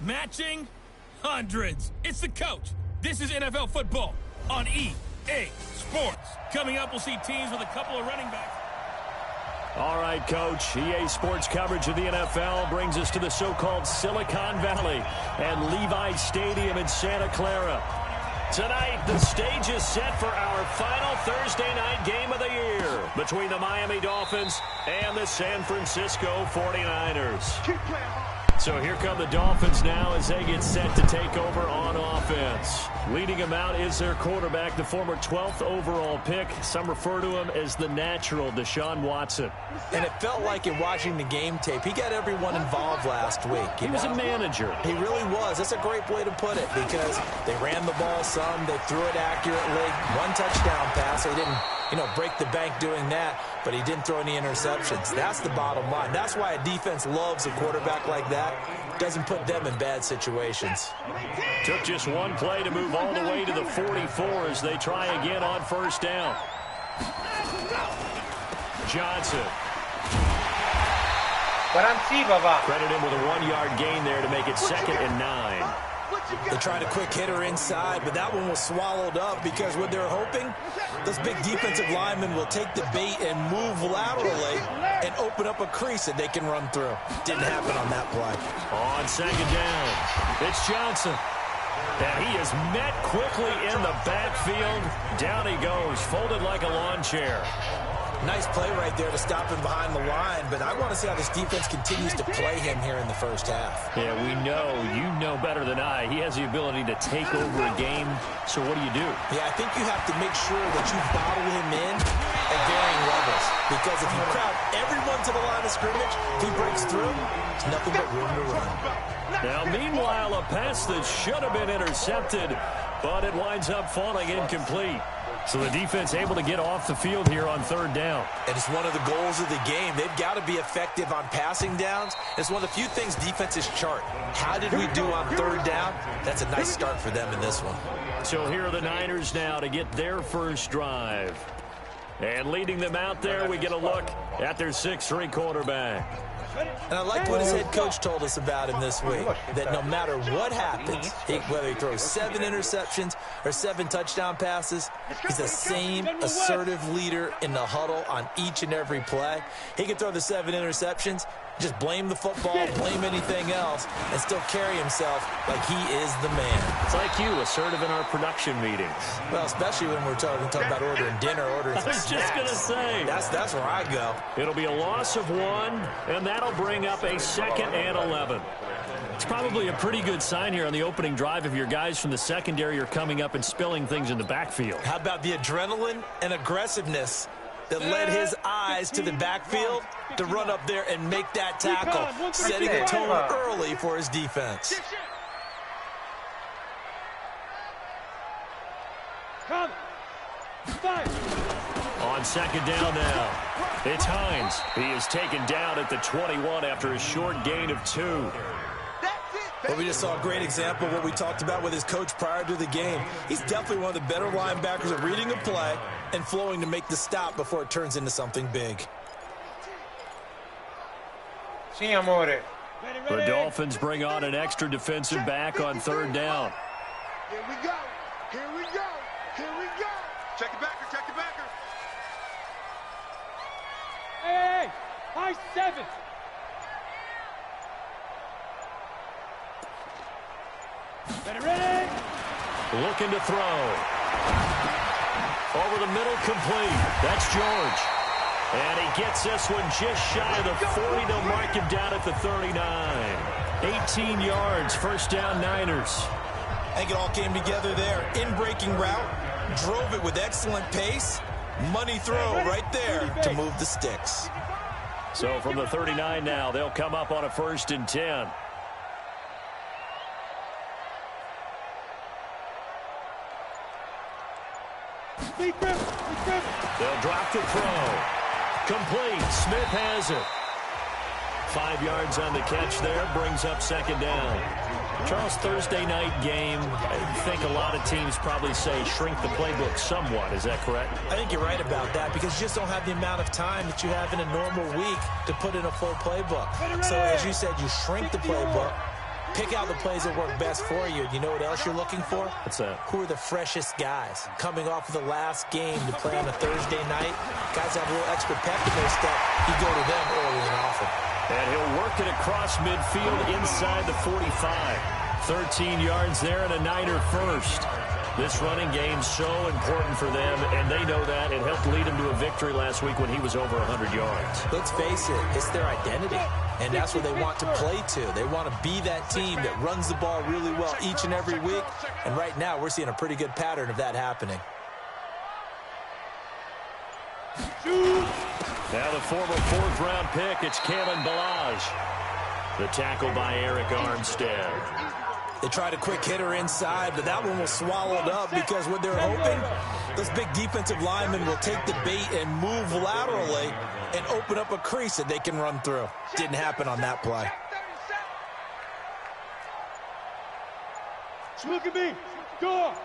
Matching hundreds. It's the coach. This is NFL football on EA Sports. Coming up, we'll see teams with a couple of running backs. All right, Coach. EA Sports coverage of the NFL brings us to the so-called Silicon Valley and Levi Stadium in Santa Clara. Tonight, the stage is set for our final Thursday night game of the year between the Miami Dolphins and the San Francisco 49ers. So here come the Dolphins now as they get set to take over on offense. Leading them out is their quarterback, the former 12th overall pick. Some refer to him as the natural Deshaun Watson. And it felt like in watching the game tape, he got everyone involved last week. He was a manager. He really was. That's a great way to put it because they ran the ball some, they threw it accurately. One touchdown pass. They didn't, break the bank doing that, but he didn't throw any interceptions. That's the bottom line. That's why a defense loves a quarterback like that. Doesn't put them in bad situations. Took just one play to move all the way to the 44 as they try again on first down. Johnson. Credit him with a 1-yard gain there to make it 2nd and 9. They tried a quick hitter inside, but that one was swallowed up because what they're hoping, those big defensive linemen will take the bait and move laterally and open up a crease that they can run through. Didn't happen on that play. On 2nd down, it's Johnson. And he is met quickly in the backfield. Down he goes, folded like a lawn chair. Nice play right there to stop him behind the line, but I want to see how this defense continues to play him here in the first half. Yeah, you know better than I. He has the ability to take over a game, so what do you do? Yeah, I think you have to make sure that you bottle him in at varying levels, because if you crowd everyone to the line of scrimmage, if he breaks through, there's nothing but room to run. Now, meanwhile, a pass that should have been intercepted, but it winds up falling incomplete. So the defense able to get off the field here on 3rd down. And it's one of the goals of the game. They've got to be effective on passing downs. It's one of the few things defenses chart. How did we do on 3rd down? That's a nice start for them in this one. So here are the Niners now to get their first drive. And leading them out there, we get a look at their 6'3" quarterback. And I like what his head coach told us about him this week, that no matter what happens, whether he throws 7 interceptions or 7 touchdown passes, he's the same assertive leader in the huddle on each and every play. He can throw the 7 interceptions, just blame the football, blame anything else, and still carry himself like he is the man. It's like you, assertive in our production meetings. Well, especially when we're talking about ordering dinner, ordering some snacks. I was just going to say. That's where I go. It'll be a loss of 1, and that'll bring up a 2nd and 11. It's probably a pretty good sign here on the opening drive if your guys from the secondary are coming up and spilling things in the backfield. How about the adrenaline and aggressiveness that led his eyes to the backfield to run up there and make that tackle, setting a tone early for his defense. On 2nd down now, it's Hines. He is taken down at the 21 after a short gain of 2. Well, we just saw a great example of what we talked about with his coach prior to the game. He's definitely one of the better linebackers at reading a play and flowing to make the stop before it turns into something big. The Dolphins bring on an extra defensive back on 3rd down. Here we go. Here we go. Here we go. Check the backer. Check the backer. Hey, high 7. Ready. Looking to throw. Over the middle, complete. That's George. And he gets this one just shy of the 40. They'll mark him down at the 39. 18 yards, first down Niners. I think it all came together there. In-breaking route, drove it with excellent pace. Money throw right there to move the sticks. So from the 39 now, they'll come up on a 1st and 10. They'll drop the throw. Complete. Smith has it. 5 yards on the catch there. Brings up 2nd down. Charles, Thursday night game, I think a lot of teams probably say shrink the playbook somewhat. Is that correct? I think you're right about that because you just don't have the amount of time that you have in a normal week to put in a full playbook. So as you said, you shrink the playbook. Pick out the plays that work best for you. You know what else you're looking for? What's that? Who are the freshest guys coming off of the last game to play on a Thursday night? Guys have a little extra pep in their step. You go to them early and often. And he'll work it across midfield inside the 45. 13 yards there and a Niner first. This running game's so important for them, and they know that. It helped lead them to a victory last week when he was over 100 yards. Let's face it, it's their identity, and that's what they want to play to. They want to be that team that runs the ball really well each and every week, and right now we're seeing a pretty good pattern of that happening. Now the former fourth-round pick, it's Kalen Balaj. The tackle by Eric Armstead. They tried a quick hitter inside, but that one was swallowed up because what they're hoping, those big defensive linemen will take the bait and move laterally and open up a crease that they can run through. Didn't happen on that play. Look at me. Go.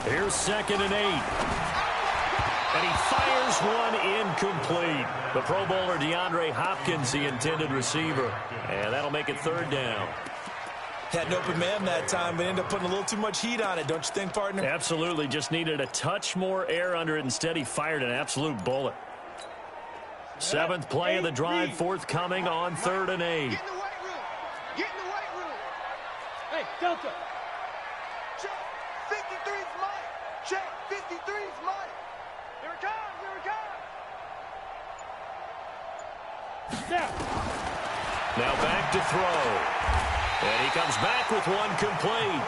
Here's 2nd and 8. And he fires one incomplete. The Pro Bowler DeAndre Hopkins, the intended receiver. And that'll make it 3rd down. Had an open man that time, but ended up putting a little too much heat on it, don't you think, partner? Absolutely. Just needed a touch more air under it. Instead, he fired an absolute bullet. 7th play of the drive, forthcoming on 3rd and 8. Get in the weight room. Get in the weight room. Hey, Delta. Check. 53's mine. Check. 53's mine. Here it comes. Here it comes. Now back to throw. And he comes back with one complete.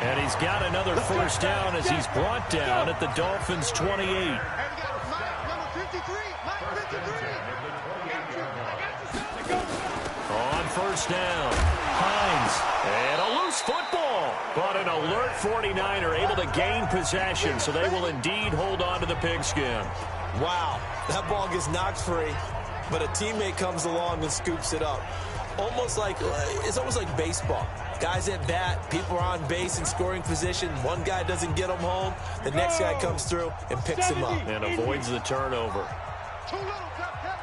And he's got another first down as he's brought down at the Dolphins' 28. And we got Mike, number 53. Mike 53. On first down, Hines. And a loose football. But an alert 49er able to gain possession, so they will indeed hold on to the pigskin. Wow, that ball gets knocked free, but a teammate comes along and scoops it up. It's almost like baseball. Guys at bat, people are on base in scoring position. One guy doesn't get him home. The next guy comes through and picks him up. And avoids the turnover. Too little, top cat.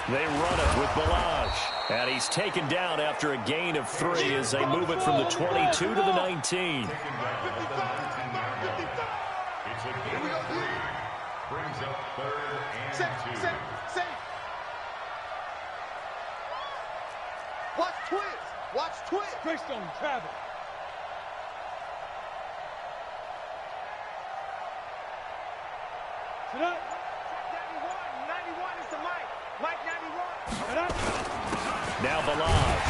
They run it with Balaj. And he's taken down after a gain of 3 as they move it from the 22 to the 19. Watch twist. Greystone travel. Sit up. 91 is the Mike. Mike 91. Sit up. Now Balaj.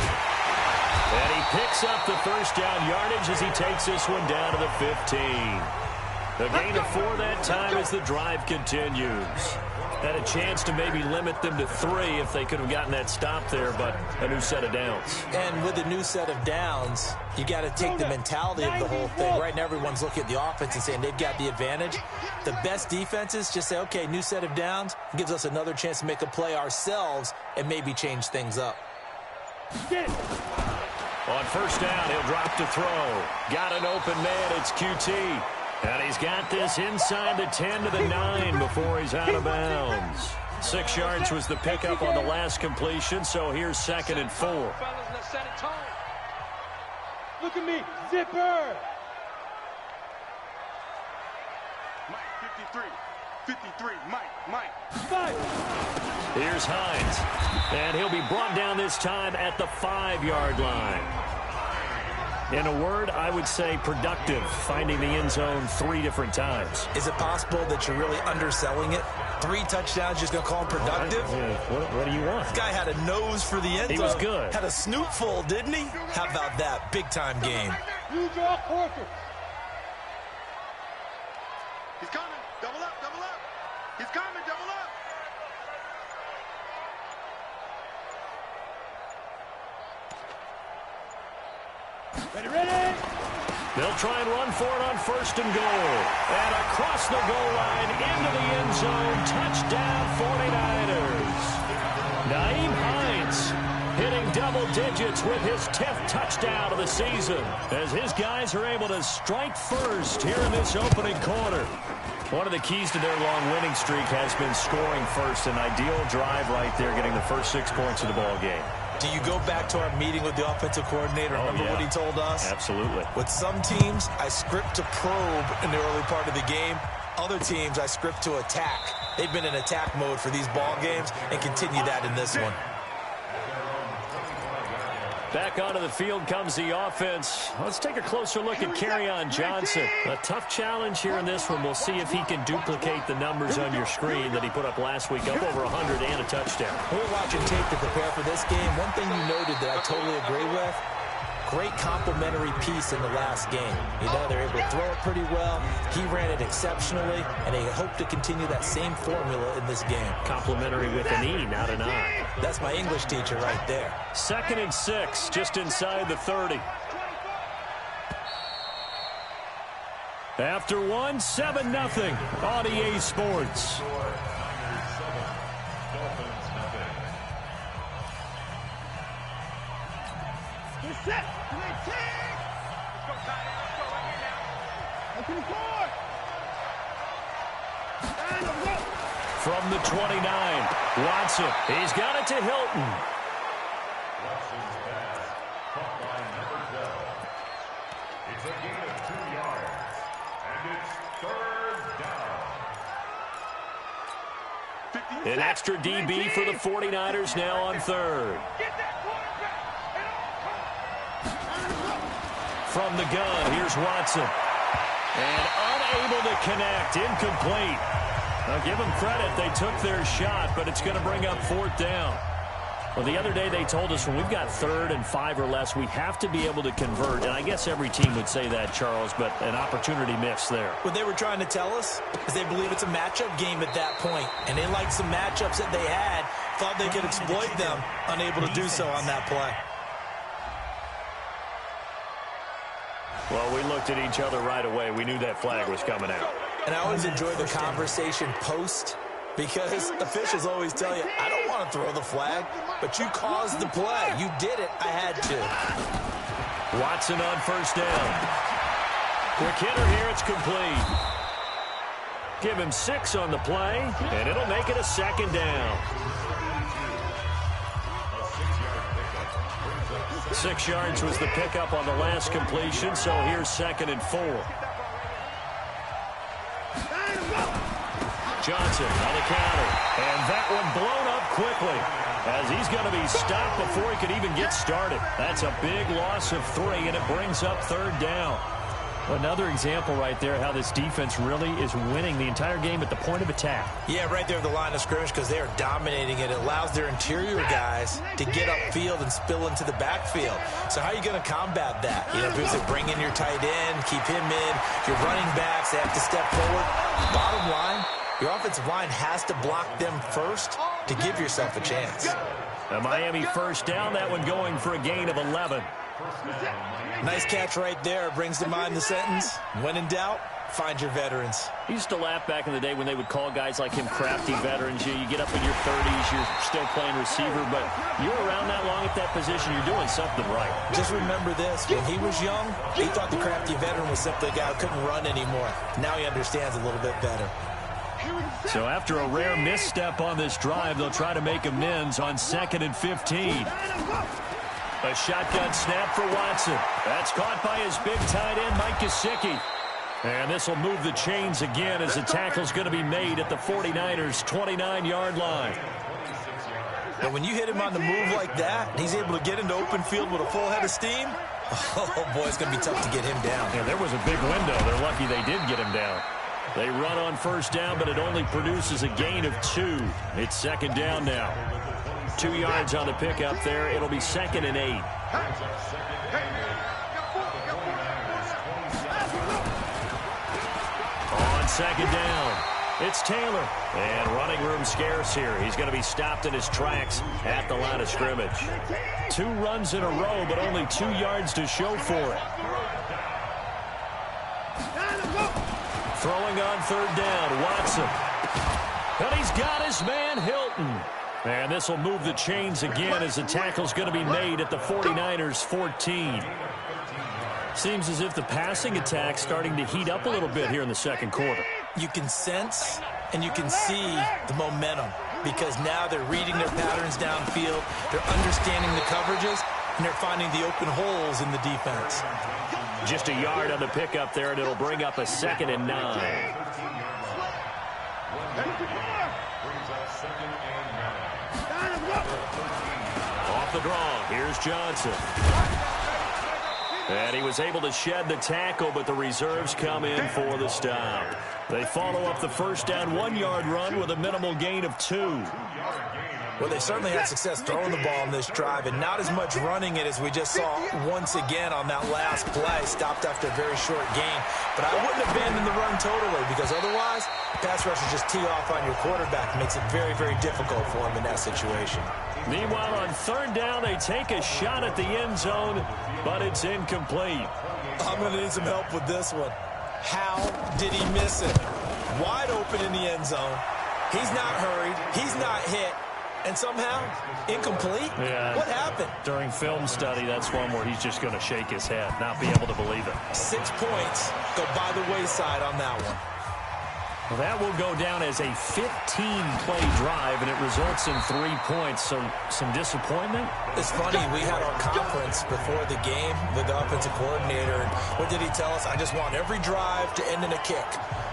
And he picks up the first down yardage as he takes this one down to the 15. A gain of 4 that time as the drive continues. Had a chance to maybe limit them to 3 if they could have gotten that stop there, but a new set of downs. And with a new set of downs, you got to take the mentality of the whole thing. Right now, everyone's looking at the offense and saying they've got the advantage. The best defenses just say, okay, new set of downs gives us another chance to make a play ourselves and maybe change things up. On first down, he'll drop to throw. Got an open man, it's QT. And he's got this inside the 10 to the 9 before he's out of bounds. 6 yards was the pickup on the last completion, so here's 2nd and 4. Look at me, zipper. Mike 53, Mike. 5. Here's Hines. And he'll be brought down this time at the 5-yard line. In a word, I would say productive, finding the end zone 3 different times. Is it possible that you're really underselling it? 3 touchdowns, just going to call him productive? What do you want? This guy had a nose for the end zone. He was good. Had a snootful, didn't he? How about that? Big-time game. You draw quarter. He's coming. Double up. He's coming. Double up. Ready? They'll try and run for it on 1st and goal. And across the goal line into the end zone. Touchdown 49ers. Nyheim Hines hitting double digits with his 10th touchdown of the season, as his guys are able to strike first here in this opening quarter. One of the keys to their long winning streak has been scoring first. An ideal drive right there, getting the first 6 points of the ball game. Do you go back to our meeting with the offensive coordinator? Remember what he told us? Absolutely. With some teams, I script to probe in the early part of the game. Other teams, I script to attack. They've been in attack mode for these ball games and continue that in this one. Back onto the field comes the offense. Let's take a closer look at Kerryon Johnson. A tough challenge here in this one. We'll see if he can duplicate the numbers on your screen that he put up last week, up over 100 and a touchdown. We're watching tape to prepare for this game. One thing you noted that I totally agree with, great complimentary piece in the last game. You know, they're able to throw it pretty well. He ran it exceptionally, and they hope to continue that same formula in this game. Complimentary with an E, not an I. That's my English teacher right there. 2nd and 6, just inside the 30. After one, 7-0 on EA Sports. Set. Let's go, Tyler. Let's go right here now. Open the board. And a roll. From the 29, Watson. He's got it to Hilton. Watson's pass, caught by number 12. It's a gain of 2 yards, and it's 3rd down. An extra DB for the 49ers now on 3rd. From the gun, here's Watson. And unable to connect, incomplete. Now give them credit, they took their shot, but it's going to bring up 4th down. Well, the other day they told us when we've got 3rd and 5 or less, we have to be able to convert. And I guess every team would say that, Charles, but an opportunity missed there. What they were trying to tell us is they believe it's a matchup game at that point, and they liked some matchups that they had, thought they could exploit them, unable to do so on that play. Well, we looked at each other right away. We knew that flag was coming out. And I always enjoy the conversation post, because officials always tell you, I don't want to throw the flag, but you caused the play. You did it. I had to. Watson on 1st down. Quick hitter here. It's complete. Give him 6 on the play, and it'll make it a 2nd down. 6 yards was the pickup on the last completion, so here's 2nd and 4. Johnson on the counter, and that one blown up quickly as he's going to be stopped before he could even get started. That's a big loss of 3, and it brings up 3rd down. Another example right there how this defense really is winning the entire game at the point of attack. Yeah, right there at the line of scrimmage, because they are dominating it. It allows their interior guys to get upfield and spill into the backfield. So how are you going to combat that? You know, because they bring in your tight end, keep him in, your running backs, they have to step forward. Bottom line, your offensive line has to block them first to give yourself a chance. A Miami 1st down, that one going for a gain of 11. Nice catch right there. Brings to mind the sentence, when in doubt, find your veterans. I used to laugh back in the day when they would call guys like him crafty veterans. You get up in your 30s, you're still playing receiver, but you're around that long at that position, you're doing something right. Just remember this, when he was young, he thought the crafty veteran was simply a guy who couldn't run anymore. Now he understands a little bit better. So after a rare misstep on this drive, they'll try to make amends on 2nd and 15. A shotgun snap for Watson. That's caught by his big tight end, Mike Gesicki. And this will move the chains again as the tackle's going to be made at the 49ers' 29-yard line. But when you hit him on the move like that, and he's able to get into open field with a full head of steam, oh boy, it's going to be tough to get him down. Yeah, there was a big window. They're lucky they did get him down. They run on 1st down, but it only produces a gain of 2. It's 2nd down now. 2 yards on the pickup there. It'll be 2nd and 8. On 2nd down, it's Taylor. And running room scarce here. He's going to be stopped in his tracks at the line of scrimmage. 2 runs in a row, but only 2 yards to show for it. Throwing on 3rd down, Watson. And he's got his man, Hilton. And this will move the chains again as the tackle's going to be made at the 49ers 14. Seems as if the passing attack's starting to heat up a little bit here in the second quarter. You can sense and you can see the momentum because now they're reading their patterns downfield, they're understanding the coverages, and they're finding the open holes in the defense. Just a yard on the pickup there, and it'll bring up a 2nd and 9. Off the draw, here's Johnson. And he was able to shed the tackle, but the reserves come in for the stop. They follow up the first down 1-yard run with a minimal gain of 2. Well, they certainly had success throwing the ball in this drive, and not as much running it as we just saw once again on that last play. Stopped after a very short gain. But I wouldn't abandon the run totally because otherwise, pass rushers just tee off on your quarterback. It makes it very, very difficult for him in that situation. Meanwhile, on 3rd down, they take a shot at the end zone, but it's incomplete. I'm going to need some help with this one. How did he miss it? Wide open in the end zone. He's not hurried. He's not hit. And somehow, incomplete? Yeah. What happened? During film study, that's one where he's just going to shake his head, not be able to believe it. 6 points go by the wayside on that one. Well, that will go down as a 15-play drive, and it results in 3 points. So some disappointment? It's funny, we had our conference before the game with the offensive coordinator, and what did he tell us? I just want every drive to end in a kick,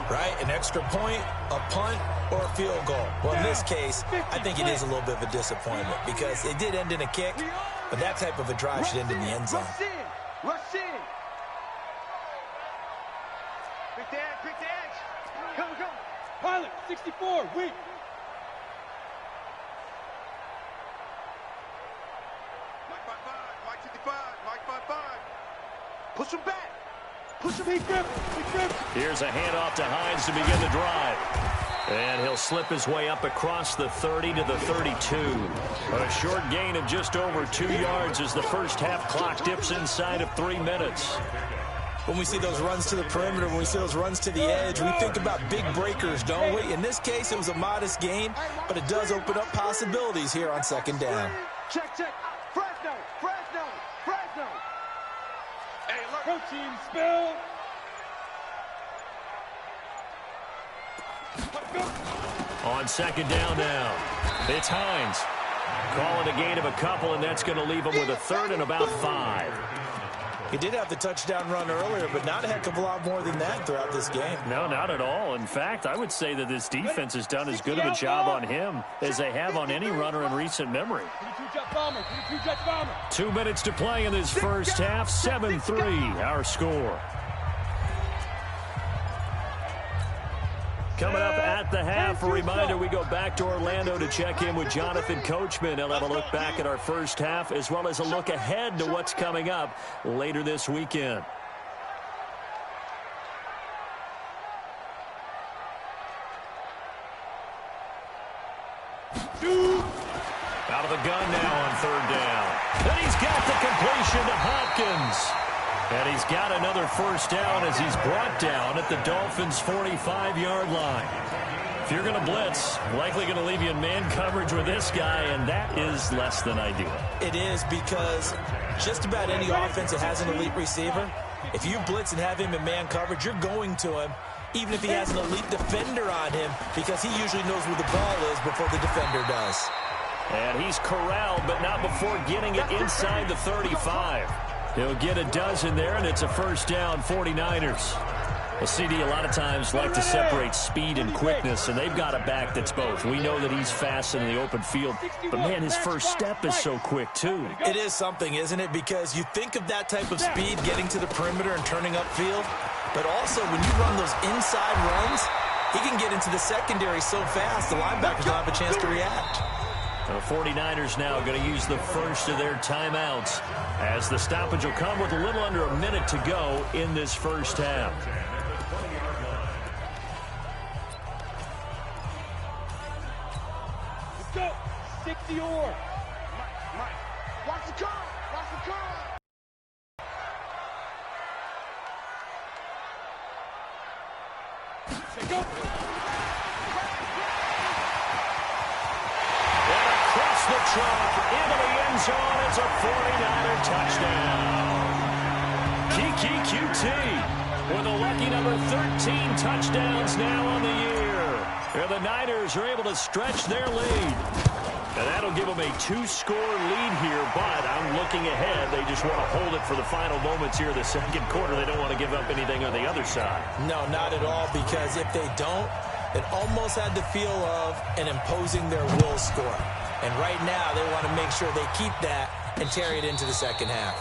right? An extra point, a punt, or a field goal. Well, in this case, I think it is a little bit of a disappointment because it did end in a kick, but that type of a drive should end in the end zone. Rush in. Quick the edge. Come. Pilot, 64, weak. Mike 55, Mike 55, Mike 55. Push him back. Push him. He gripped. Here's a handoff to Hines to begin the drive. And he'll slip his way up across the 30 to the 32. A short gain of just over 2 yards as the first half clock dips inside of 3 minutes. When we see those runs to the perimeter, when we see those runs to the edge, we think about big breakers, don't we? In this case, it was a modest gain, but it does open up possibilities here on 2nd down. Check. Fresno. Hey, look. Go team, spill. On 2nd down now, it's Hines. Call it a gain of a couple, and that's going to leave him with a 3rd and about 5. He did have the touchdown run earlier, but not a heck of a lot more than that throughout this game. No, not at all. In fact, I would say that this defense has done as good of a job on him as they have on any runner in recent memory. 2 minutes to play in this first half. 7-3, our score. Coming up at the half, a reminder, we go back to Orlando to check in with Jonathan Coachman. He'll have a look back at our first half as well as a look ahead to what's coming up later this weekend. Out of the gun now on 3rd down. And he's got the completion to Hopkins. And he's got another first down as he's brought down at the Dolphins' 45-yard line. If you're going to blitz, likely going to leave you in man coverage with this guy, and that is less than ideal. It is because just about any offense that has an elite receiver, if you blitz and have him in man coverage, you're going to him, even if he has an elite defender on him, because he usually knows where the ball is before the defender does. And he's corralled, but not before getting it inside the 35. He'll get a dozen there, and it's a first down, 49ers. Well, CD, a lot of times like to separate speed and quickness, and they've got a back that's both. We know that he's fast in the open field, but, man, his first step is so quick, too. It is something, isn't it? Because you think of that type of speed getting to the perimeter and turning upfield, but also when you run those inside runs, he can get into the secondary so fast the linebackers don't have a chance to react. The 49ers now going to use the first of their timeouts as the stoppage will come with a little under a minute to go in this first half. Let's go. 60 or. Mike. Watch the car. Go. And a across the trunk, into the end zone. It's a 49er touchdown. Kiki QT with a lucky number 13 touchdowns now on the year. And the Niners are able to stretch their lead. And that'll give them a 2-score lead here, but I'm looking ahead. They just want to hold it for the final moments here of the second quarter. They don't want to give up anything on the other side. No, not at all, because if they don't, it almost had the feel of an imposing their will score. And right now, they want to make sure they keep that and carry it into the second half.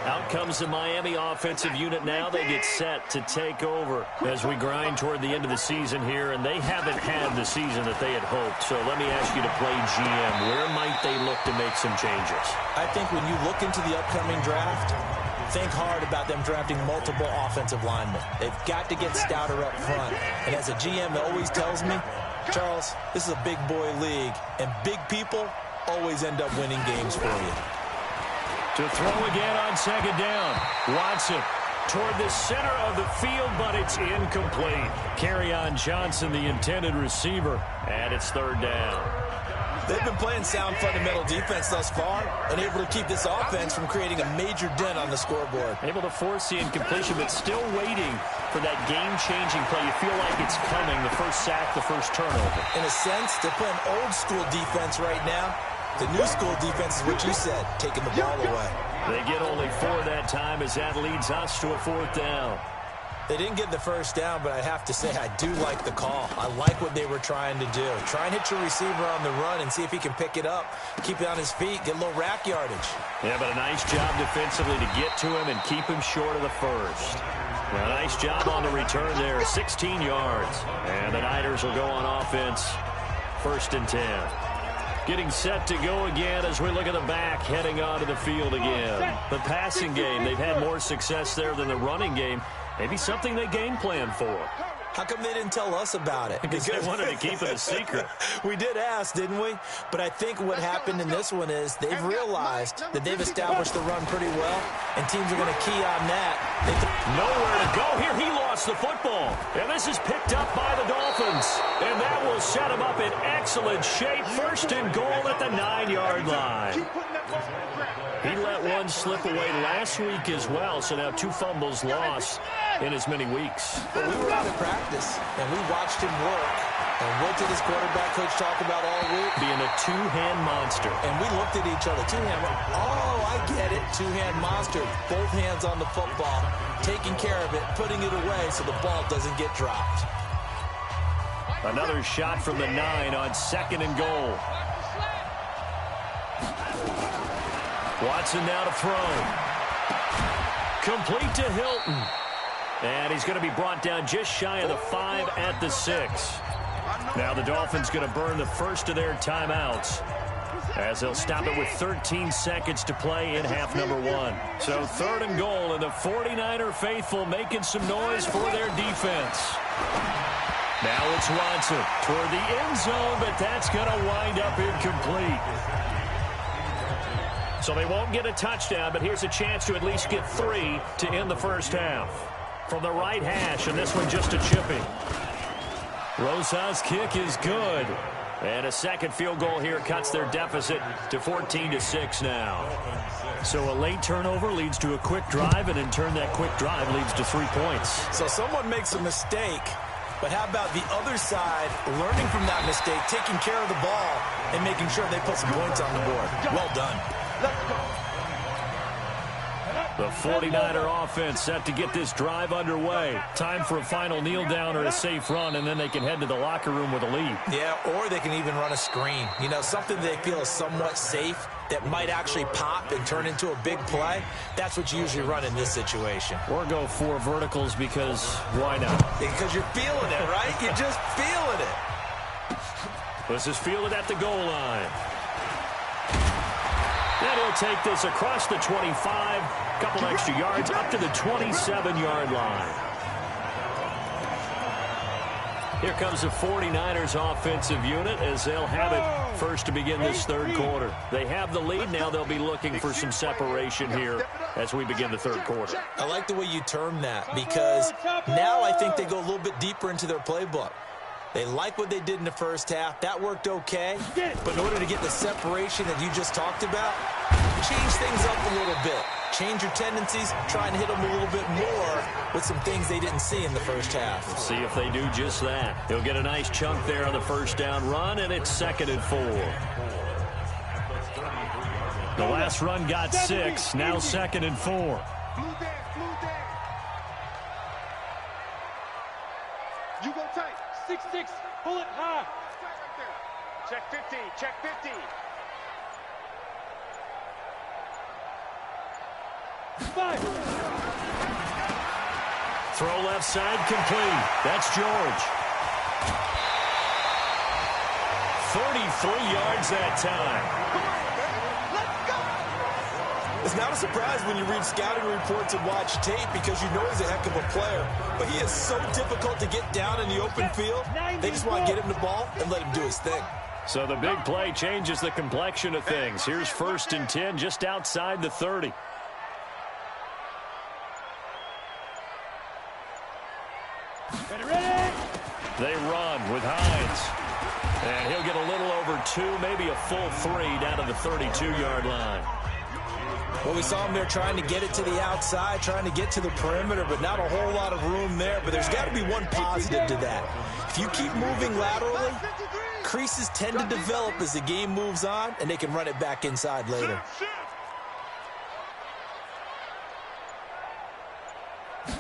Out comes the Miami offensive unit now. They get set to take over as we grind toward the end of the season here, and they haven't had the season that they had hoped. So let me ask you to play GM. Where might they look to make some changes? I think when you look into the upcoming draft, think hard about them drafting multiple offensive linemen. They've got to get stouter up front. And as a GM always tells me, Charles, this is a big boy league, and big people always end up winning games for you. To throw again on second down. Watson toward the center of the field, but it's incomplete. Kerryon Johnson, the intended receiver, and it's third down. They've been playing sound fundamental defense thus far and able to keep this offense from creating a major dent on the scoreboard. Able to force the incompletion, but still waiting for that game-changing play. You feel like it's coming, the first sack, the first turnover. In a sense, they're playing old-school defense right now. The new school defense is what you said, taking the ball away. They get only 4 that time as that leads us to a fourth down. They didn't get the first down, but I have to say I do like the call. I like what they were trying to do. Try and hit your receiver on the run and see if he can pick it up, keep it on his feet, get a little rack yardage. Yeah, but a nice job defensively to get to him and keep him short of the first. Well, a nice job on the return there, 16 yards. And the Niners will go on offense, 1st and 10. Getting set to go again as we look at the back, heading onto the field again. The passing game, they've had more success there than the running game. Maybe something they game plan for. How come they didn't tell us about it? Because they wanted to keep it a secret. We did ask, didn't we? But I think what happened in this one is they've realized that they've established the run pretty well, and teams are going to key on that. Nowhere to go here. He lost the football. And this is picked up by the Dolphins. And that will set him up in excellent shape. 1st and goal at the 9-yard line. He let one slip away last week as well, so now 2 fumbles lost in as many weeks. But we were out of practice, and we watched him work. And what did his quarterback coach talk about all week? Being a 2-hand monster. And we looked at each other. 2-hand. Oh, I get it. 2-hand monster. Both hands on the football, taking care of it, putting it away so the ball doesn't get dropped. Another shot from the 9 on 2nd and goal. Watson now to throw. Complete to Hilton. And he's going to be brought down just shy of the 5 at the 6. Now the Dolphins going to burn the first of their timeouts as they'll stop it with 13 seconds to play in half number 1. So 3rd and goal, and the 49er faithful making some noise for their defense. Now it's Watson toward the end zone, but that's going to wind up incomplete. So they won't get a touchdown, but here's a chance to at least get 3 to end the first half. From the right hash, and this one just a chipping. Rosas' kick is good. And a second field goal here cuts their deficit to 14-6 now. So a late turnover leads to a quick drive, and in turn that quick drive leads to 3 points. So someone makes a mistake, but how about the other side learning from that mistake, taking care of the ball, and making sure they put some points on the board? Well done. The 49er offense set to get this drive underway. Time for a final kneel down or a safe run, and then they can head to the locker room with a lead. Yeah, or they can even run a screen. You know, something they feel is somewhat safe that might actually pop and turn into a big play. That's what you usually run in this situation. Or go 4 verticals because why not? Because you're feeling it, right? You're just feeling it. Let's just feel it at the goal line. Then he'll take this across the 25, couple extra yards, up to the 27-yard line. Here comes the 49ers offensive unit as they'll have it first to begin this third quarter. They have the lead. Now they'll be looking for some separation here as we begin the third quarter. I like the way you term that because now I think they go a little bit deeper into their playbook. They like what they did in the first half. That worked okay. But in order to get the separation that you just talked about, change things up a little bit. Change your tendencies, try and hit them a little bit more with some things they didn't see in the first half. We'll see if they do just that. He'll get a nice chunk there on the first down run, and it's 2nd and 4. The last run got 6, now 2nd and 4. Blue dance. You go tight. 6-6, pull it high. Check 50, check 50. Five. Throw left side complete. That's George. 33 yards that time. It's not a surprise when you read scouting reports and watch tape because you know he's a heck of a player. But he is so difficult to get down in the open field. They just want to get him the ball and let him do his thing. So the big play changes the complexion of things. Here's 1st and 10 just outside the 30. They run with Hines. And he'll get a little over 2, maybe a full 3 down to the 32-yard line. Well, we saw him there trying to get it to the outside, trying to get to the perimeter, but not a whole lot of room there. But there's got to be one positive to that. If you keep moving laterally, creases tend to develop as the game moves on, and they can run it back inside later.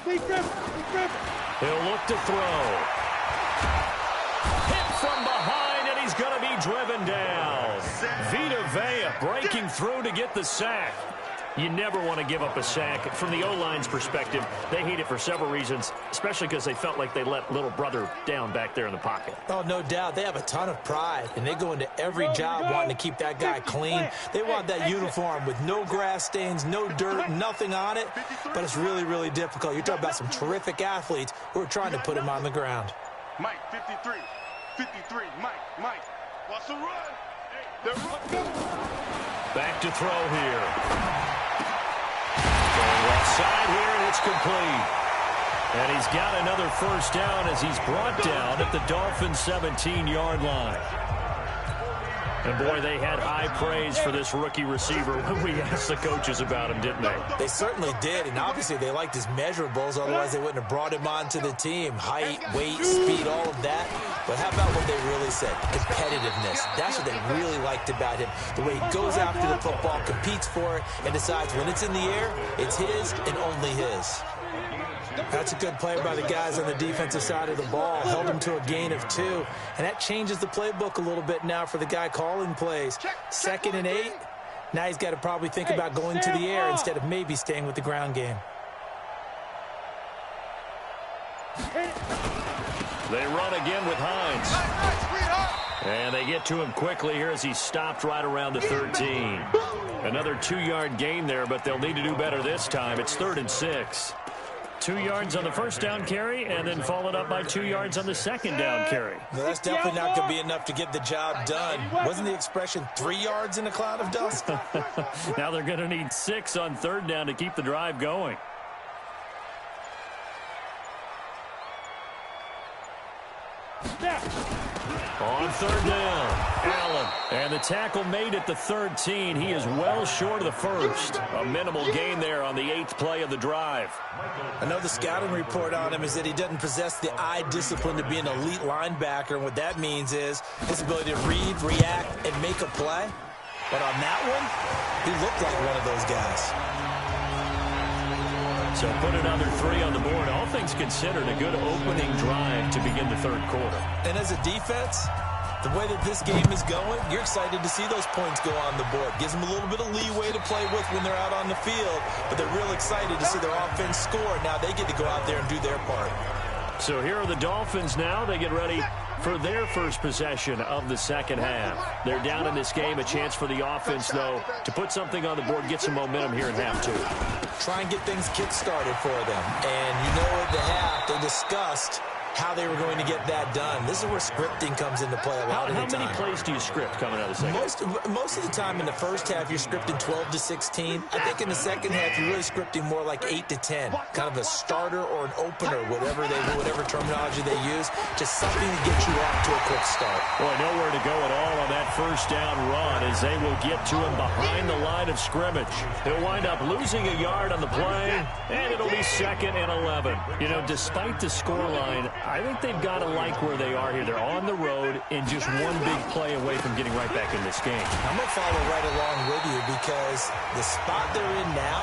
He'll look to throw. Hit from behind, and he's going to be driven down. Vita Vea breaking through to get the sack. You never want to give up a sack. From the O-line's perspective, they hate it for several reasons, especially because they felt like they let little brother down back there in the pocket. Oh, no doubt. They have a ton of pride, and they go into every job wanting to keep that guy clean. They want that uniform with no grass stains, no dirt, nothing on it, but it's really, really difficult. You're talking about some terrific athletes who are trying to put him on the ground. Mike, 53. 53, Mike. What's the run? They're running. Back to throw here. Going left side here, and it's complete. And he's got another first down as he's brought down at the Dolphins' 17-yard line. And, boy, they had high praise for this rookie receiver when we asked the coaches about him, didn't they? They certainly did, and obviously they liked his measurables. Otherwise, they wouldn't have brought him onto the team. Height, weight, speed, all of that. But how about what they really said? Competitiveness. That's what they really liked about him. The way he goes after the football, competes for it, and decides when it's in the air, it's his and only his. That's a good play by the guys on the defensive side of the ball. Held him to a gain of 2. And that changes the playbook a little bit now for the guy calling plays. 2nd and 8. Now he's got to probably think about going to the air instead of maybe staying with the ground game. They run again with Hines. And they get to him quickly here as he stopped right around the 13. Another 2-yard gain there, but they'll need to do better this time. It's 3rd and 6. 2 yards on the first down carry, and then followed up by 2 yards on the second down carry. No, that's definitely not going to be enough to get the job done. Wasn't the expression 3 yards in a cloud of dust? Now they're going to need 6 on 3rd down to keep the drive going. On 3rd down, Allen. And the tackle made at the 13. He is well short of the first. A minimal gain there on the 8th play of the drive. I know the scouting report on him is that he doesn't possess the eye discipline to be an elite linebacker. And what that means is his ability to read, react, and make a play. But on that one, he looked like one of those guys. So put another 3 on the board. All things considered, a good opening drive to begin the third quarter. And as a defense, the way that this game is going, you're excited to see those points go on the board. Gives them a little bit of leeway to play with when they're out on the field, but they're real excited to see their offense score. Now they get to go out there and do their part. So here are the Dolphins now. They get ready for their first possession of the second half. They're down in this game. A chance for the offense, though, to put something on the board, get some momentum here in half 2. Try and get things kick-started for them. And you know at the half, they discussed how they were going to get that done. This is where scripting comes into play a lot of the time. How many plays do you script coming out of the second? Most of the time in the first half, you're scripting 12 to 16. I think in the second half, you're really scripting more like 8 to 10. Kind of a starter or an opener, whatever terminology they use. Just something to get you off to a quick start. Boy, nowhere to go at all on that first down run as they will get to him behind the line of scrimmage. He'll wind up losing a yard on the play, and it'll be 2nd and 11. You know, despite the scoreline, I think they've got to like where they are here. They're on the road and just one big play away from getting right back in this game. I'm going to follow right along with you because the spot they're in now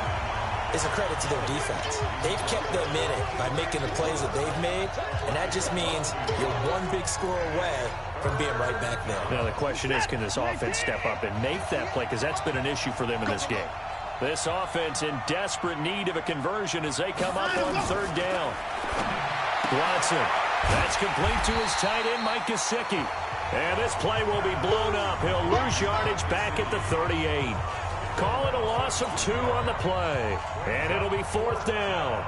is a credit to their defense. They've kept them in it by making the plays that they've made, and that just means you're one big score away from being right back there. Now, the question is, can this offense step up and make that play? Because that's been an issue for them in this game. This offense in desperate need of a conversion as they come up on 3rd down. Watson. That's complete to his tight end, Mike Gesicki. And this play will be blown up. He'll lose yardage back at the 38. Call it a loss of 2 on the play. And it'll be 4th down.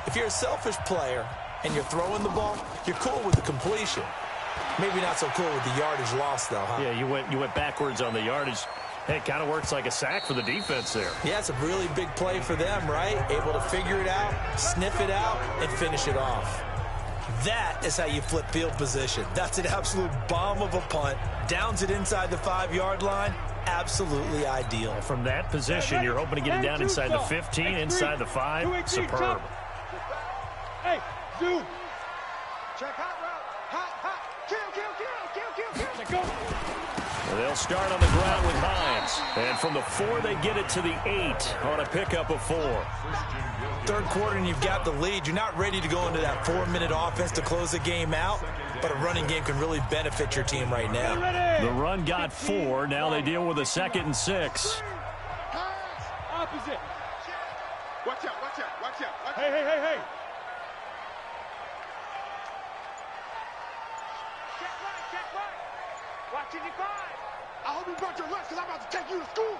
If you're a selfish player and you're throwing the ball, you're cool with the completion. Maybe not so cool with the yardage loss, though, huh? Yeah, you went backwards on the yardage. Hey, it kind of works like a sack for the defense there. Yeah, it's a really big play for them, right? Able to figure it out, sniff it out, and finish it off. That is how you flip field position. That's an absolute bomb of a punt. Downs it inside the 5-yard line. Absolutely ideal. From that position, you're hoping to get it down inside the 15, inside the 5. Superb. Hey, zoom. Check hot route. Hot. Kill. Go. They'll start on the ground with Hines. And from the 4, they get it to the 8 on a pickup of 4. 3rd quarter and you've got the lead. You're not ready to go into that 4-minute offense to close the game out, but a running game can really benefit your team right now. The run got 4. Now they deal with a 2nd and 6. Opposite. Watch out. Hey. Check right. Watching your guard. I hope you brought your lunch because I'm about to take you to school.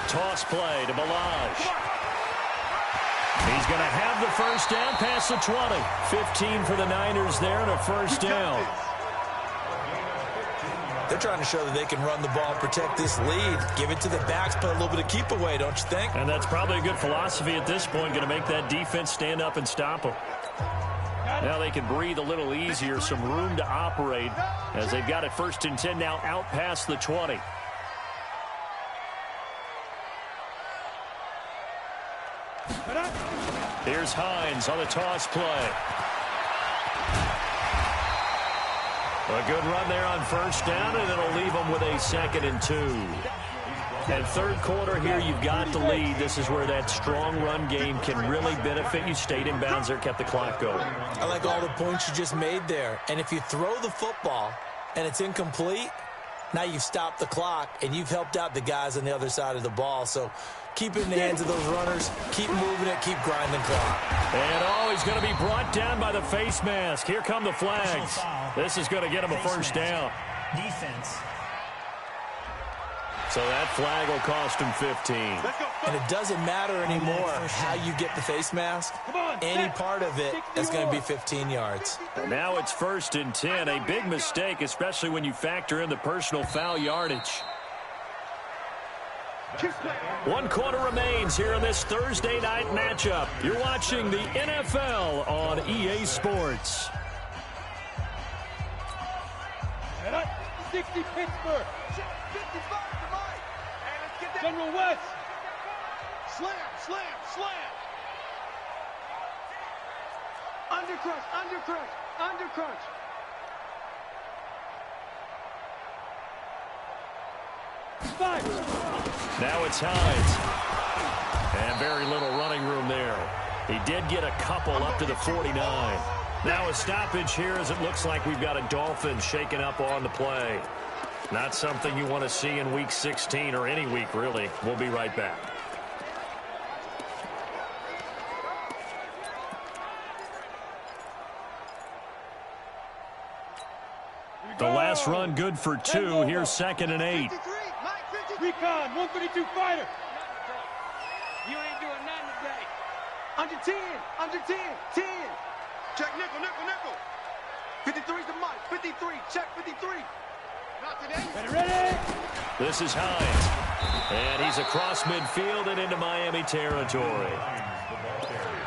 Toss play to Balaj. He's going to have the first down past the 20. 15 for the Niners there and a first down. They're trying to show that they can run the ball and protect this lead. Give it to the backs, put a little bit of keep away, don't you think? And that's probably a good philosophy at this point, going to make that defense stand up and stop them. Now they can breathe a little easier, some room to operate as they've got it 1st and 10 now out past the 20. Here's Hines on the toss play. A good run there on 1st down, and it'll leave them with a 2nd and 2. And 3rd quarter here, you've got the lead. This is where that strong run game can really benefit you. Stayed in bounds there, kept the clock going. I like all the points you just made there. And if you throw the football and it's incomplete, now you've stopped the clock and you've helped out the guys on the other side of the ball. So keep it in the hands of those runners. Keep moving it. Keep grinding clock. And he's going to be brought down by the face mask. Here come the flags. This is going to get him a first down. Defense. So that flag will cost him 15. And it doesn't matter anymore how you get the face mask. Any part of it is going to be 15 yards. And now it's 1st and 10. A big mistake, especially when you factor in the personal foul yardage. 1 quarter remains here in this Thursday night matchup. You're watching the NFL on EA Sports. 60 Pittsburgh. 55 to Mike. Hey, let's get that. General West. Slam. Undercrunch. Five. Now it's Hines. And very little running room there. He did get a couple up to the 49. Now a stoppage here as it looks like we've got a Dolphins shaking up on the play. Not something you want to see in Week 16 or any week, really. We'll be right back. The last run good for 2. Here's 2nd and 8. Recon, 132 fighter. You ain't doing nothing today. Under 10. 10. Check nickel, nickel, nickel. 53's the mic. 53. Check 53. Not today. Ready? This is Hines. And he's across midfield and into Miami territory.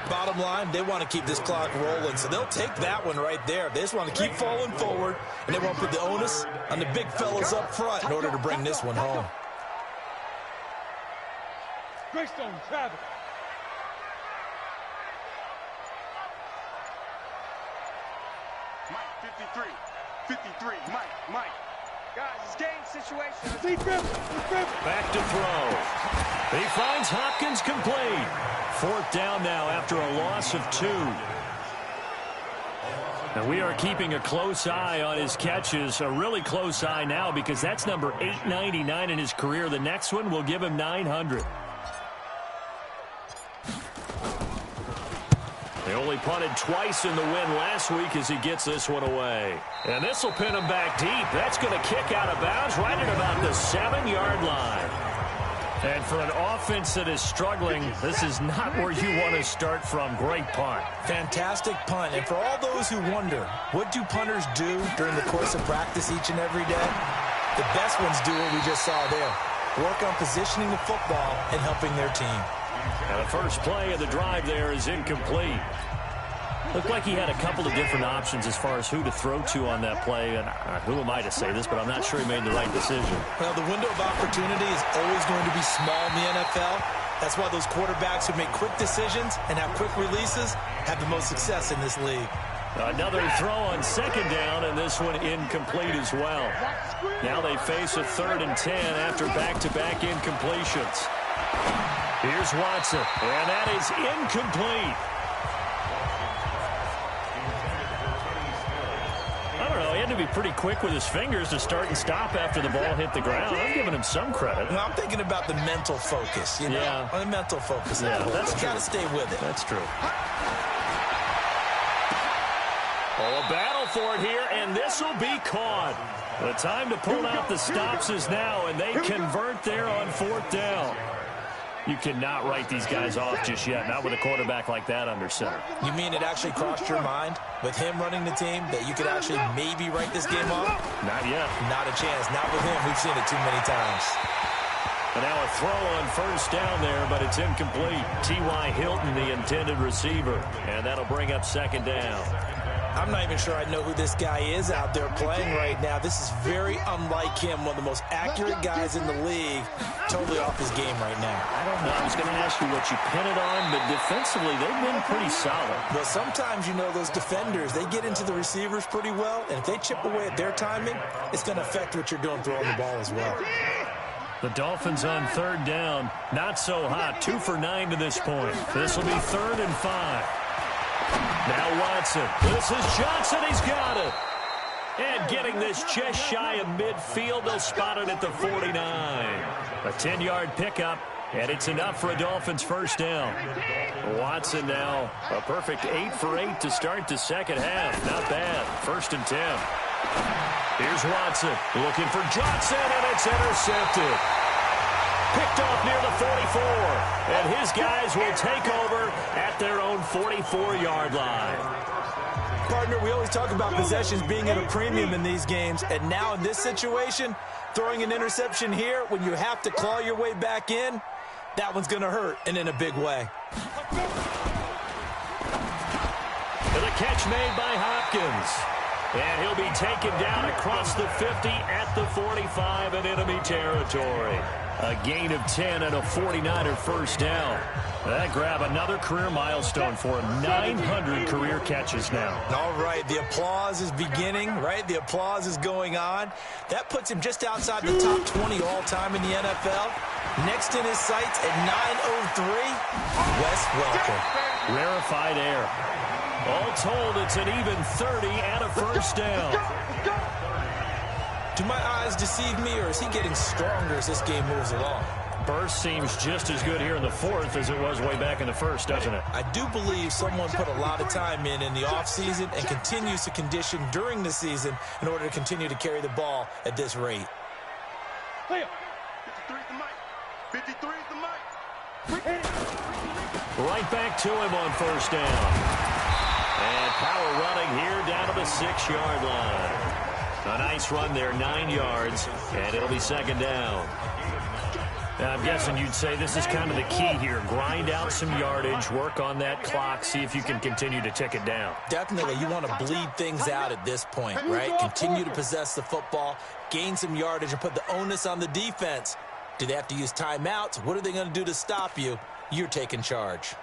Bottom line, they want to keep this clock rolling, so they'll take that one right there. They just want to keep falling forward, and they want to put the onus on the big fellas up front in order to bring this one home. Greystone, Travis. Mike, 53. 53. Mike. Guys, it's game situation. Lead grip. Back to throw. He finds Hopkins complete. 4th down now after a loss of 2. And we are keeping a close eye on his catches, a really close eye now because that's number 899 in his career. The next one will give him 900. They only punted twice in the win last week as he gets this one away. And this will pin him back deep. That's going to kick out of bounds right at about the 7-yard line. And for an offense that is struggling, this is not where you want to start from. Great punt. Fantastic punt. And for all those who wonder, what do punters do during the course of practice each and every day? The best ones do what we just saw there. Work on positioning the football and helping their team. And the first play of the drive there is incomplete. Looked like he had a couple of different options as far as who to throw to on that play. And who am I to say this, but I'm not sure he made the right decision. Well, the window of opportunity is always going to be small in the NFL. That's why those quarterbacks who make quick decisions and have quick releases have the most success in this league. Another throw on 2nd down, and this one incomplete as well. Now they face a 3rd and 10 after back-to-back incompletions. Here's Watson, and that is incomplete. I don't know, he had to be pretty quick with his fingers to start and stop after the ball hit the ground. I'm giving him some credit. Well, I'm thinking about the mental focus, you know? Yeah. The mental focus. Yeah, that's true. You got to stay with it. That's true. Oh, a battle for it here, and this will be caught. The time to pull out the stops is now, and they convert there on 4th down. You cannot write these guys off just yet, not with a quarterback like that under center. You mean it actually crossed your mind with him running the team that you could actually maybe write this game off? Not yet. Not a chance. Not with him. We've seen it too many times. And now a throw on 1st down there, but it's incomplete. T.Y. Hilton, the intended receiver. And that'll bring up 2nd down. I'm not even sure I know who this guy is out there playing right now. This is very unlike him, one of the most accurate guys in the league, totally off his game right now. I don't know. I was going to ask you what you pin it on, but defensively, they've been pretty solid. Well, sometimes, you know, those defenders, they get into the receivers pretty well, and if they chip away at their timing, it's going to affect what you're doing throwing the ball as well. The Dolphins on 3rd down. Not so hot. 2 for 9 to this point. This will be 3rd and 5. Now Watson. This is Johnson. He's got it. And getting this just shy of midfield. They'll spot it at the 49. A 10-yard pickup. And it's enough for a Dolphins 1st down. Watson now a perfect 8 for 8 to start the 2nd half. Not bad. 1st and 10. Here's Watson looking for Johnson, and it's intercepted. Picked off near the 44, and his guys will take over at their own 44-yard line. Partner, we always talk about possessions being at a premium in these games, and now in this situation, throwing an interception here when you have to claw your way back in, that one's going to hurt, and in a big way. And a catch made by Hopkins. And he'll be taken down across the 50 at the 45 in enemy territory. A gain of 10 and a 49er 1st down. That grab another career milestone for him. 900 career catches now. All right, the applause is beginning, right? The applause is going on. That puts him just outside the top 20 all-time in the NFL. Next in his sights at 903, Wes Welker. Rarefied air. All told, it's an even 30 and a 1st down. Do my eyes deceive me, or is he getting stronger as this game moves along? Burst seems just as good here in the 4th as it was way back in the 1st, doesn't it? I do believe someone put a lot of time in the offseason and continues to condition during the season in order to continue to carry the ball at this rate. 53's the mic. 53's the mic. Right back to him on 1st down. And power running here down to the 6-yard line. A nice run there, 9 yards, and it'll be second down. Now, I'm guessing you'd say this is kind of the key here. Grind out some yardage, work on that clock, see if you can continue to tick it down. Definitely. You want to bleed things out at this point, right? Continue to possess the football, gain some yardage, and put the onus on the defense. Do they have to use timeouts? What are they going to do to stop you? You're taking charge.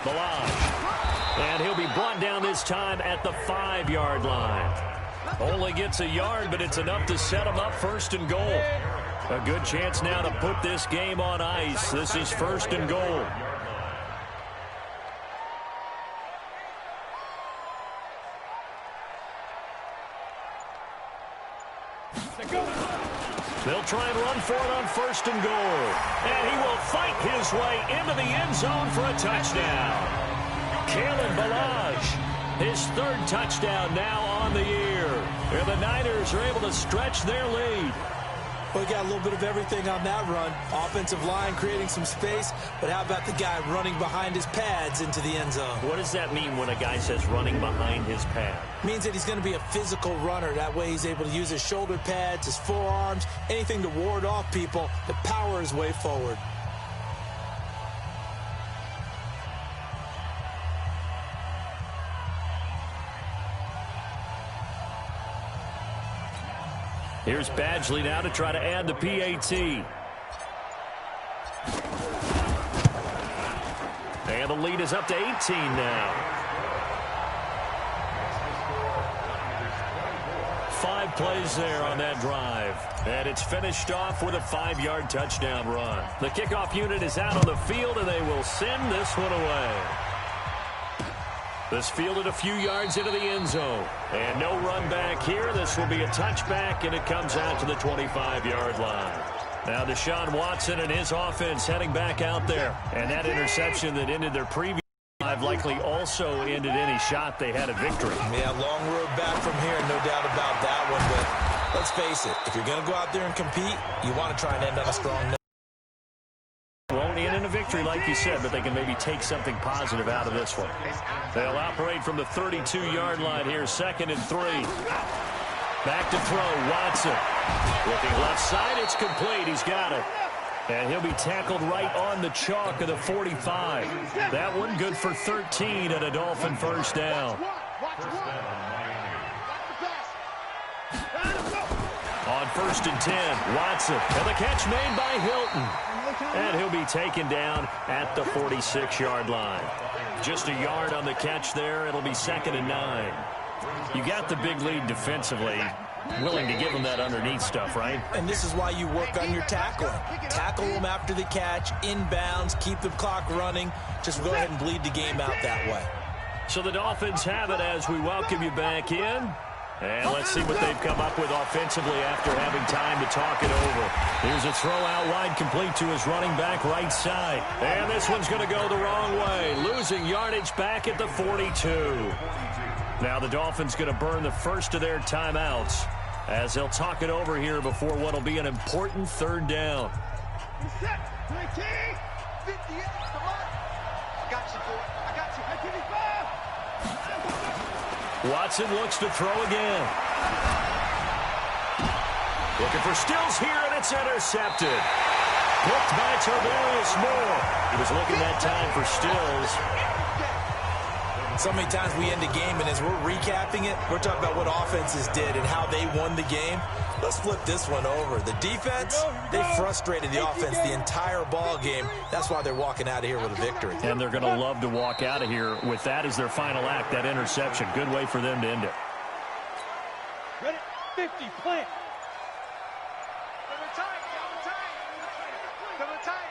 Balaj. And he'll be brought down this time at the 5-yard line. Only gets a yard, but it's enough to set him up first and goal. A good chance now to put this game on ice. This is first and goal. They'll try and run for it on first and goal. And he will fight his way into the end zone for a touchdown. Kalen Balaj, his 3rd touchdown now on the year. And the Niners are able to stretch their lead. Well, we got a little bit of everything on that run. Offensive line creating some space, but how about the guy running behind his pads into the end zone? What does that mean when a guy says running behind his pad? Means that he's going to be a physical runner. That way he's able to use his shoulder pads, his forearms, anything to ward off people to power his way forward. Here's Badgley now to try to add the PAT. And the lead is up to 18 now. 5 plays there on that drive. And it's finished off with a 5-yard touchdown run. The kickoff unit is out on the field, and they will send this one away. This fielded a few yards into the end zone. And no run back here. This will be a touchback, and it comes out to the 25-yard line. Now Deshaun Watson and his offense heading back out there. And that interception that ended their previous drive likely also ended any shot they had at victory. Yeah, long road back from here, no doubt about that one. But let's face it, if you're going to go out there and compete, you want to try and end on a strong note. Won't end in a victory, like you said, but they can maybe take something positive out of this one. They'll operate from the 32-yard line here, 2nd and 3. Back to throw, Watson. Looking left side, it's complete. He's got it. And he'll be tackled right on the chalk of the 45. That one good for 13 and a Dolphin first down. On 1st and 10, Watson. And the catch made by Hilton. And he'll be taken down at the 46-yard line. Just a yard on the catch there. It'll be 2nd and 9. You got the big lead defensively. Willing to give them that underneath stuff, right? And this is why you work on your tackling. Tackle them after the catch, inbounds, keep the clock running. Just go ahead and bleed the game out that way. So the Dolphins have it as we welcome you back in. And let's see what they've come up with offensively after having time to talk it over. Here's a throw out wide, complete to his running back right side. And this one's going to go the wrong way, losing yardage back at the 42. Now the Dolphins going to burn the first of their timeouts as they'll talk it over here before what will be an important 3rd down. Watson looks to throw again. Looking for Stills here, and it's intercepted. Picked by Tavarius Moore. He was looking that time for Stills. So many times we end a game, and as we're recapping it, we're talking about what offenses did and how they won the game. Let's flip this one over. The defense, they frustrated the offense the entire ball game. That's why they're walking out of here with a victory. And they're going to love to walk out of here with that as their final act, that interception. Good way for them to end it. Ready? 50, plant. Double tight. Double tight.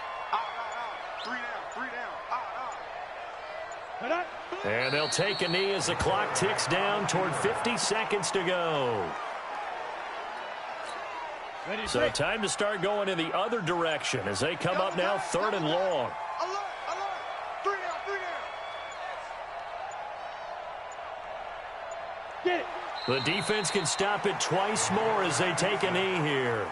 Three down. And they'll take a knee as the clock ticks down toward 50 seconds to go. So time to start going in the other direction as they come up now 3rd and long. Alert. 3 down. Get it. The defense can stop it twice more as they take a knee here.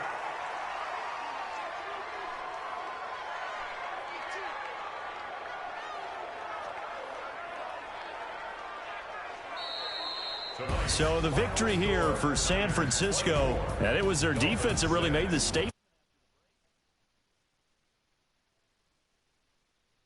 So the victory here for San Francisco, and it was their defense that really made the statement.